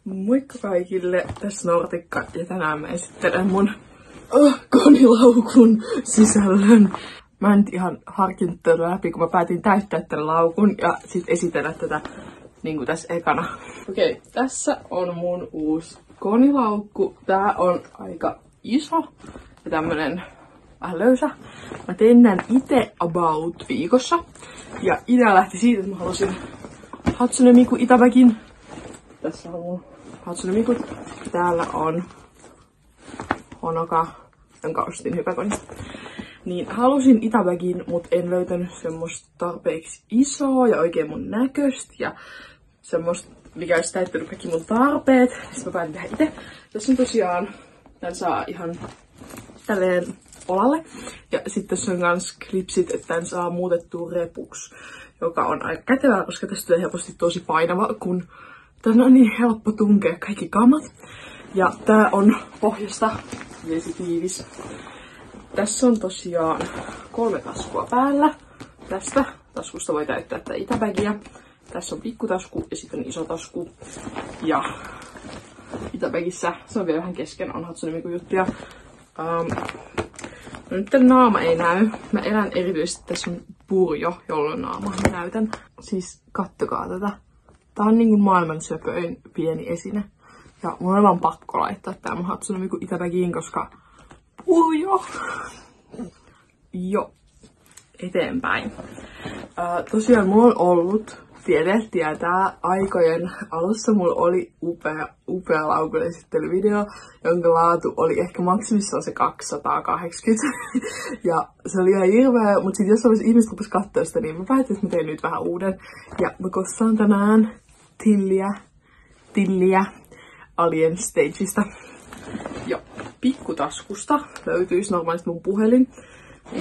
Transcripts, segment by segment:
Moikka kaikille, tässä Nortikka ja tänään mä esittelen mun konilaukun sisällön. Mä en nyt ihan harkinnut tätä läpi, kun mä päätin täyttää tämän laukun ja sit esitellä tätä niinku tässä ekana. Okei, tässä on mun uusi konilaukku. Tää on aika iso ja tämmönen vähän löysä. Mä tein tän ite about viikossa. Ja idea lähti siitä, että mä halusin Hatsune Miku Itabagin. Tässä on mun Hatsune Mikut. Täällä on Honoka, jonka ostin Hypäkonista. Niin halusin Itabagin, mut en löytänyt semmoista tarpeeksi isoa ja oikein mun näköistä. Ja semmoista, mikä olisi täyttänyt kaikki mun tarpeet. Sitten mä päätin tehdä itse. Tässä on tosiaan, tän saa ihan tälleen olalle. Ja sitten tässä on kans klipsit, että tän saa muutettua repuksi. Joka on aika kätevää, koska tästä tulee helposti tosi painava, kun tän on niin helppo tunkea kaikki kamat. Ja tää on pohjasta vesitiivis. Tässä on tosiaan 3 taskua päällä. Tästä taskusta voi täyttää tätä Itabagia. Tässä on pikkutasku ja sitten on iso tasku. Ja Itabagissa, se on vielä vähän kesken, on Hatsune Miku juttuja. No nyt tän naama ei näy. Mä elän erityisesti, tässä on purjo, jolloin naama mä näytän. Siis kattokaa tätä. Tää on niinku maailman söpöin pieni esine. Ja mun on vaan pakko laittaa tää mun Hatsune Miku Itabagiin, koska purjo. Jo. Eteenpäin. Tosiaan mulla on ollut, tietää, aikojen alussa mulla oli upea laukun-esittelyvideo, jonka laatu oli ehkä maksimissaan se 280. Ja se oli ihan hirveä, mutta sitten jos ihmiset rupes katsoa sitä, niin mä päätin, että mä tein nyt vähän uuden. Ja mä kossaan tänään Tilliä Alien Stageista. Ja pikkutaskusta löytyisi normaalisti mun puhelin.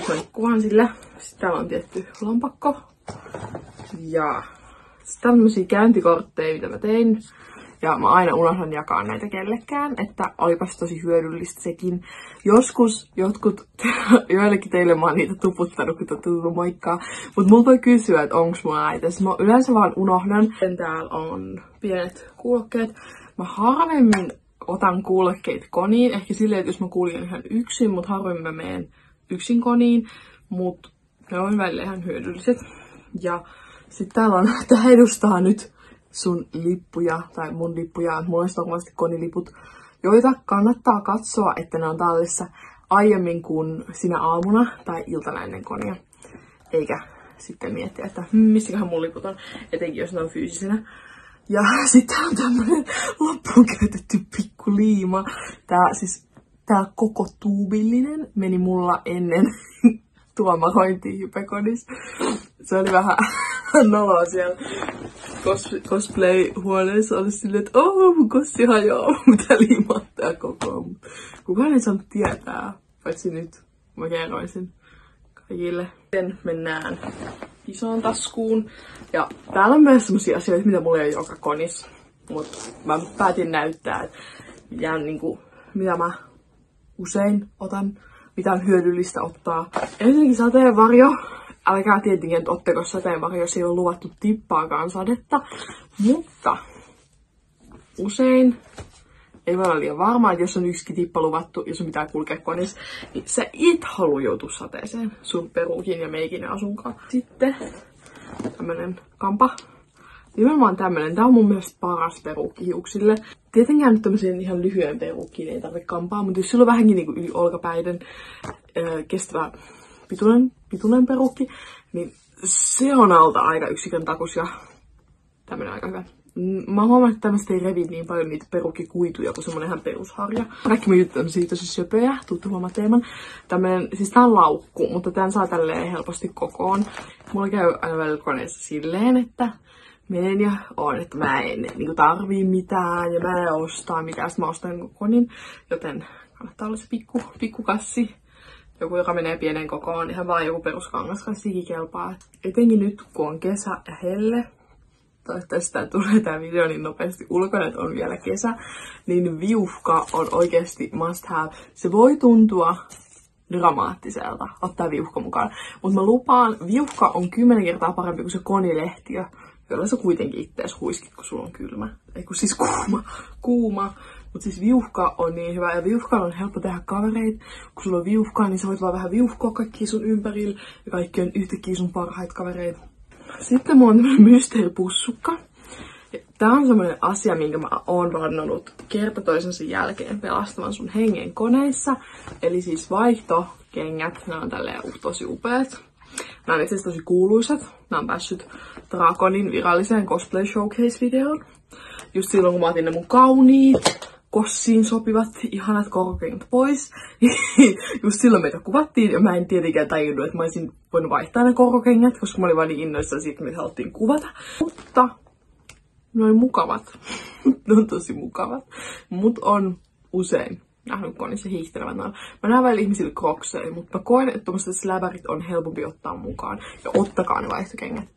Mä kuvan sillä. Sitten täällä on tietty lompakko. Ja tämmösiä käyntikortteja, mitä mä tein. Ja mä aina unohdan jakaa näitä kellekään, että olipas tosi hyödyllistä sekin. Joskus joillekin teille mä oon niitä tuputtanut, kun te tullut moikkaa. Mut mulla voi kysyä, että onks mulla näitä. Mä yleensä vaan unohdan. Täällä on pienet kuulokkeet. Mä harvemmin otan kuulokkeet koniin. Ehkä silleen, että jos mä kuljen ihan yksin, mut harvemmin mä menen yksin koniin. Mut ne on välillä ihan hyödylliset. Ja sitten täällä on, tää edustaa nyt sun lippuja, tai mun lippuja, mulla on normaalisti koniliput, joita kannattaa katsoa, että ne on tallessa aiemmin kuin sinä aamuna tai iltana ennen konia. Eikä sitten miettiä, että missäköhän mun liput on, etenkin jos ne on fyysisenä. Ja sitten on tämmönen loppuun käytetty pikku liima. Tää koko tuubillinen meni mulla ennen tuomarointiin Hypäkonissa. Se oli vähän noloa siellä cosplay-huoneessa. Oli silleen, että mun kossi hajoaa, mitä liimattaa koko ajan. Kukaan ei saanut tietää, paitsi nyt mä kerroisin kaikille. Sitten mennään isoon taskuun. Ja täällä on myös semmosia asioita, mitä mulla ei ole joka konissa. Mut mä päätin näyttää, että mitä mä usein otan, mitä on hyödyllistä ottaa. Ensinnäkin sateenvarjo. Älkää tietenkin, että ottako sateenvarjo, jos ei ole luvattu tippaakaan sadetta. Mutta usein ei voi olla liian varmaa, että jos on yksikin tippa luvattu ja sun pitää kulkea konissa, niin sä et halua joutua sateeseen sun peruukin ja meikin ja asunkaan. Sitten tämmönen kampa. Nimenomaan tämmönen. Tää on mun mielestä paras peruukki hiuksille. Tietenkään nyt tämmöisen ihan lyhyen peruukkiin ei tarvitse kampaa, mutta jos sulla on vähänkin niinku yli olkapäiden kestävä pituinen peruukki, niin se on alta aika yksikön takus ja tämmönen aika hyvä. Mä huomaan, että tämmöstä ei revi niin paljon niitä peruukkikuituja kuin semmonen ihan perusharja. Kaikki mun jutut on siitä tosi söpöjä, tuuttu huomaa teeman. Siis tää on laukku, mutta tän saa tälleen helposti kokoon. Mulla käy aina välillä koneessa silleen, että menen ja on, että mä en niinku tarvii mitään ja mä en ostaa mitään. Sitten mä ostan konin, joten kannattaa olla se pikkukassi. Joku, joka menee pienen kokoon, ihan vaan joku peruskangaskassikin kelpaa. Etenkin nyt, kun on kesä ja helle, toivottavasti tää tulee tää video niin nopeasti ulkona, että on vielä kesä, niin viuhka on oikeasti must have. Se voi tuntua dramaattiselta ottaa viuhka mukaan, mutta mä lupaan, viuhka on 10 kertaa parempi kuin se konilehtiö, jolla sä kuitenkin ittees huiskit, kun sulla on kylmä. Ei kun siis kuuma. Mut siis viuhka on niin hyvä ja viuhkalla on helppo tehdä kavereita. Kun sulla on viuhkaa, niin sä voit vaan vähän viuhkoa kaikki sun ympärillä ja kaikki on yhtäkkiä sun parhaita kavereita. Sitten mulla on tämmönen mysteeripussukka. Tää on semmonen asia, minkä mä oon vannonut kerta toisensa jälkeen pelastavan sun hengen koneissa. Eli siis vaihtokengät, nää on tälleen tosi upeat. Nää on itse asiassa tosi kuuluisat. Nää on päässyt Draconin viralliseen cosplay showcase-videoon. Just silloin kun mä otin ne mun kauniit, kossiin sopivat, ihanat korkokengät pois. Just silloin meitä kuvattiin ja mä en tietenkään tajunnut, että mä olisin voinut vaihtaa ne korkokengät, koska mä olin vaan niin innoissaan siitä, että me haluttiin kuvata. Mutta ne on mukavat. Ne on tosi mukavat. Mut on usein nähnyt konissa hiihtelevän noilla. Mä näen välillä ihmisille krokseja, mutta mä koen, että tommoset släbärit on helpompi ottaa mukaan. Ja ottakaa ne vaihtokengät.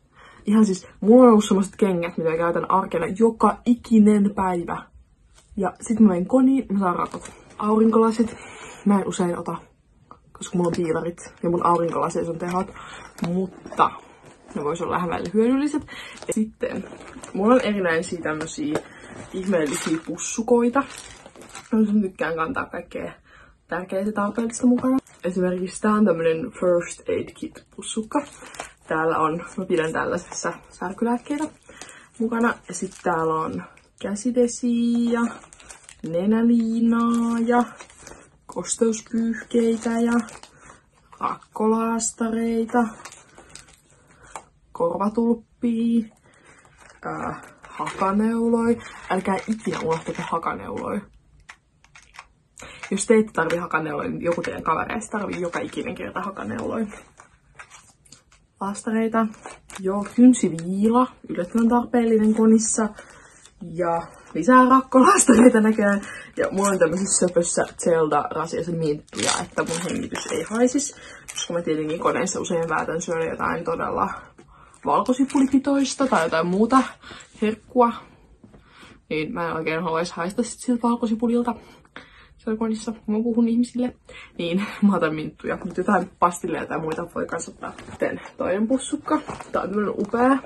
Ihan siis, mulla on ollut semmoset kengät, mitä mä käytän arkena joka ikinen päivä. Ja sit mä menen koniin, mä saan rakot. Aurinkolasit, mä en usein ota, koska mulla on piilarit ja mun aurinkolaseissa on tehot. Mutta ne vois olla vähän välillä hyödylliset. Ja sitten, mulla on erinäisiä tämmösiä ihmeellisiä pussukoita. Mä tykkään kantaa kaikkea tärkeää ja tarpeellista mukana. Esimerkiksi tää on tämmönen First Aid Kit pussukka. Täällä on, mä pidän tällaisessa särkylääkkeitä mukana. Ja sitten täällä on käsidesiä, nenäliinaa ja kosteuspyyhkeitä ja rakkolaastareita, korvatulppia, hakaneuloi. Älkää ikinä unohtako hakaneuloi. Jos te ette tarvii hakaneuloja, niin joku teidän kavereista tarvii joka ikinen kerta hakaneuloja. Laastareita. Joo, kynsiviila. Yllättävän tarpeellinen konissa. Ja lisää rakkolaastareita näköjään. Ja mulla on tämmöisessä söpössä Zelda-rasiassa minttuja, että mun hengitys ei haisis. Koska mä tietenkin koneissa usein päätän syödä jotain todella valkosipulipitoista tai jotain muuta herkkua. Niin mä en oikein haluaisi haista sit siltä valkosipulilta. Konissa, kun mä puhun ihmisille, niin mä otan minttuja. Mutta jotain pastilleja tai muita voi kans ottaa. Sitten toinen pussukka. Tää on tämmönen upea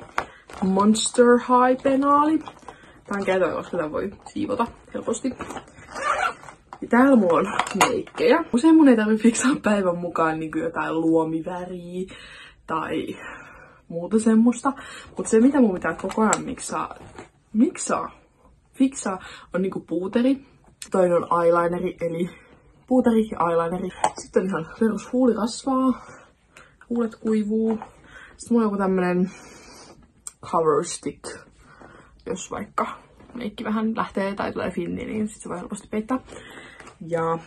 Monster High penaali. Tää on käytöä, koska tää voi siivota helposti. Ja täällä mulla on meikkejä. Usein mun ei tarvitse fiksaa päivän mukaan niin jotain luomiväriä tai muuta semmoista. Mutta se mitä mun pitää koko ajan fiksaa on niinku puuteri. Toinen on eyelineri, eli puuteri ja eyelineri. Sitten on ihan perus huulirasvaa. Huulet kuivuu. Sitten mulla on joku tämmönen cover stick. Jos vaikka meikki vähän lähtee tai tulee finni, niin sit se voi helposti peittää. Ja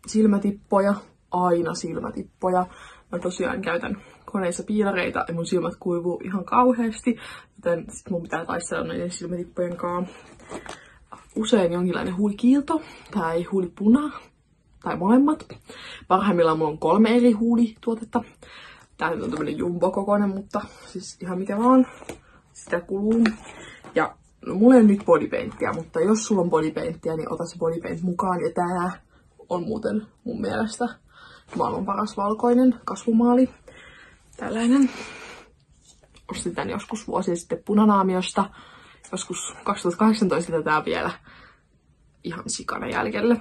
silmätippoja. Aina silmätippoja. Mä tosiaan käytän koneissa piilareita ja mun silmät kuivuu ihan kauheasti. Joten sit mun pitää taistella noiden silmätippojen kanssa. Usein jonkinlainen huulikiilto tai huulipuna tai molemmat. Parhaimmillaan mulla on 3 eri huulituotetta. Tää on tämmönen jumbo-kokoinen, mutta siis ihan mikä vaan. Sitä kuluu. Ja no, mulla ei ole nyt bodypaintia, mutta jos sulla on bodypaintia, niin ota se bodypaint mukaan. Ja tää on muuten mun mielestä maailman paras valkoinen kasvumaali. Tällainen. Ostin tän joskus vuosia sitten Punanaamiosta. Joskus 2018 tätä vielä ihan sikana jäljelle.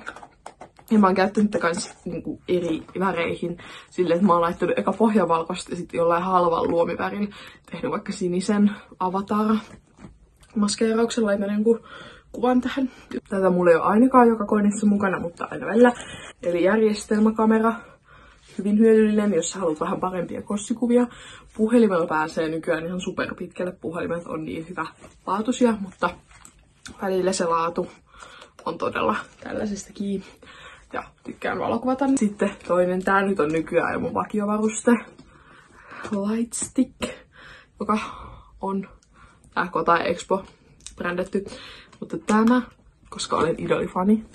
Ja mä oon käyttänyt tätä kans niinku eri väreihin silleen, että mä oon laittanut eka pohjavalkoista ja sitten jollain halvan luomivärin tehnyt vaikka sinisen avatar-maskeerauksen, laitan jonkun kuvan tähän. Tätä mulla ei ole ainakaan joka konissa mukana, mutta aina välillä. Eli järjestelmäkamera. Hyvin hyödyllinen, jos sä haluat vähän parempia kossikuvia. Puhelimella pääsee nykyään ihan superpitkälle. Puhelimet on niin hyvä laatuisia, mutta välillä se laatu on todella tällaisesta kiinni. Ja tykkään valokuvata. Sitten toinen, tää nyt on nykyään jo mun vakiovaruste. Lightstick, joka on Kota Expo brändätty. Mutta tämä, koska olen idolifani.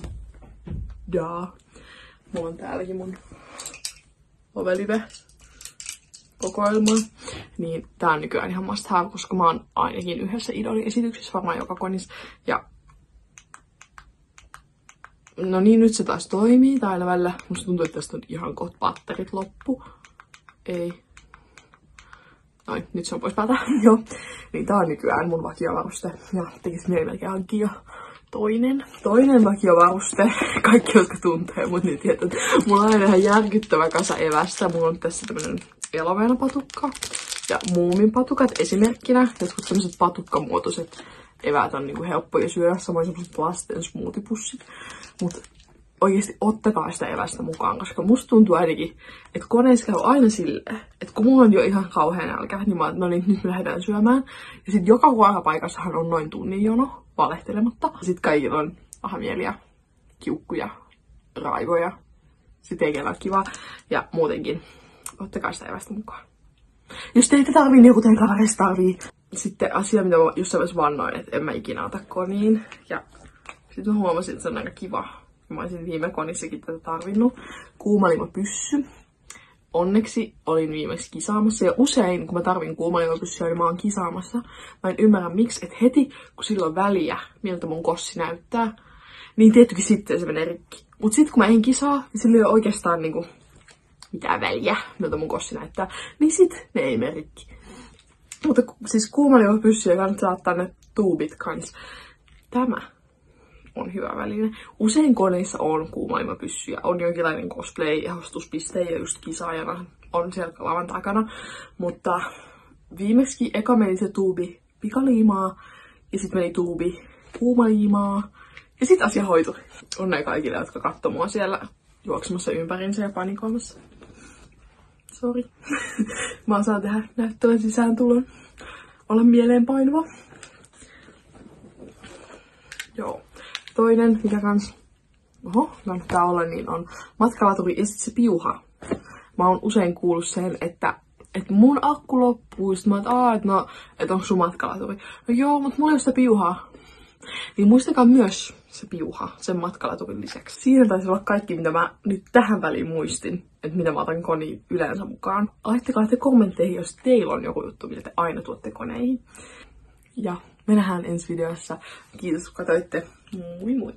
Mulla on täälläkin mun Ovelive kokoelma, niin tää on nykyään ihan must have, koska mä oon ainakin yhdessä idoliesityksessä, varmaan joka konissa. Ja no niin, nyt se taas toimii, tai aina välillä musta tuntuu, että tästä on ihan kohta patterit loppu. Ei. Noin, nyt se on pois päältä. Joo. Niin tää on nykyään mun vakiovaruste. Ja tekis mieli melkein hankkia toinen vakiovaruste. Kaikki, jotka tuntee mut, niin tietää, että mulla on aina ihan järkyttävä kasa evästä. Mulla on tässä tämmönen eloveenapatukka ja muuminpatukat esimerkkinä. Jotkut tämmöset patukkamuotoiset eväät on niinku helppoja syödä, samoin semmoset lasten smoothie-pussit. Mut oikeesti ottakaa sitä evästä mukaan, koska musta tuntuu ainakin, että koneessa käy aina silleen, että kun mulla on jo ihan kauhean nälkä, niin mä oon, no niin, nyt me lähdetään syömään. Ja sit joka ruokapaikassahan on noin tunnin jono, valehtelematta. Sit kaikilla on ahamieliä, kiukkuja, raivoja. Sit ei ole kivaa. Ja muutenkin, ottakaa sitä evästä mukaan. Jos teitä tarvii, niin joku teidän kavereista tarvii. Sitten asia, mitä mä jossain vaiheessa vannoin, että en mä ikinä ota koniin. Ja sit mä huomasin, että se on aika kiva. Mä olisin viime konissakin tätä tarvinnut. Kuumalimapyssy. Onneksi olin viimeksi kisaamassa. Ja usein, kun mä tarvin kuumalimapyssyä, niin mä oon kisaamassa. Mä en ymmärrä miksi, että heti kun sillä on väliä, miltä mun kossi näyttää, niin tiettykin sitten se menee rikki. Mut sit kun mä en kisaa, niin sillä ei ole oikeastaan niinku mitään väliä, miltä mun kossi näyttää, niin sit ne ei mene rikki. Mutta siis kuumalimapyssyjä kannattaa ottaa ne tuubit kans. Tämä on hyvä väline. Usein koneissa on kuumalimapyssyjä, on jonkinlainen cosplay-ehostuspiste ja just kisaajana on siellä lavan takana. Mutta viimeksi eka meni se tuubi pikaliimaa ja sitten meni tuubi kuumaliimaa ja sitten asia hoitui. Onnea kaikille, jotka katsoo mua siellä juoksemassa ympärinsä ja panikoimassa. Sori. Mä osaan tehdä näyttävän sisääntulon. Olla mieleenpainuva. Joo. Toinen, mikä kans kannattaa olla, niin on matkalaturi ja sit se piuha. Mä oon usein kuullut sen, että mun akku loppuu, sit mä että onko sun matkalaturi. No joo, mut mulla ei ole sitä piuhaa. Niin muistakaa myös se piuha sen matkalaturin lisäksi. Siinä taisi olla kaikki, mitä mä nyt tähän väliin muistin, että mitä mä otan koniin yleensä mukaan. Laittakaa te kommentteihin, jos teillä on joku juttu, mitä te aina tuotte koneihin. Ja me nähdään ensi videossa. Kiitos kun katsoitte. Moi moi!